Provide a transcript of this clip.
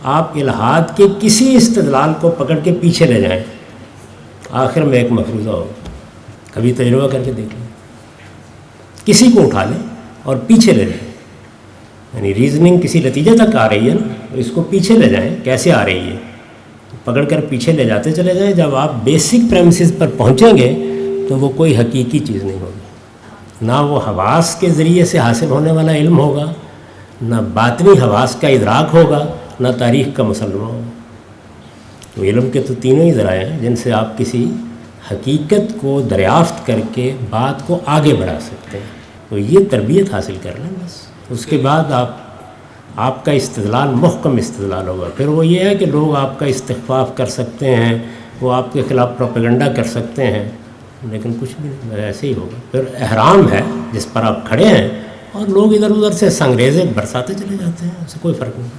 आप इल्हाद के किसी इस्तिदलाल को पकड़ के पीछे ले जाएं, आखिर में एक मफरूज़ा होगा। कभी तजुर्बा करके देख लें, किसी को उठा लें और पीछे ले जाएं, यानी रीज़निंग किसी नतीजे तक आ रही है ना, तो इसको पीछे ले जाएं, कैसे आ रही है पकड़ कर पीछे ले जाते चले जाएं। जब आप बेसिक प्रेमिसेस पर पहुँचेंगे तो वो कोई हकीकी चीज़ नहीं होगी, ना वो हवास के ज़रिए से हासिल होने वाला इल्म होगा, ना बातनी हवास का इदराक होगा, ना तारीख़ का मुसल्लमा होगा। तो इल्म के तो तीनों ही ज़राए हैं जिनसे आप किसी हकीकत को दरियाफ़्त करके बात को आगे बढ़ा सकते हैं। तो ये तरबियत हासिल कर लें बस, उसके बाद आपका इस्तिदलाल मुहकम इस्तिदलाल होगा। फिर वो ये है कि लोग आपका इस्तिग़फ़ाफ़ कर सकते हैं, वो आपके ख़िलाफ़ प्रोपेगेंडा कर सकते हैं, लेकिन कुछ भी नहीं, ऐसे ही होगा। फिर एहराम है जिस पर आप खड़े हैं और लोग इधर उधर से संगरेज़े बरसाते चले जाते हैं, उससे कोई फ़र्क नहीं।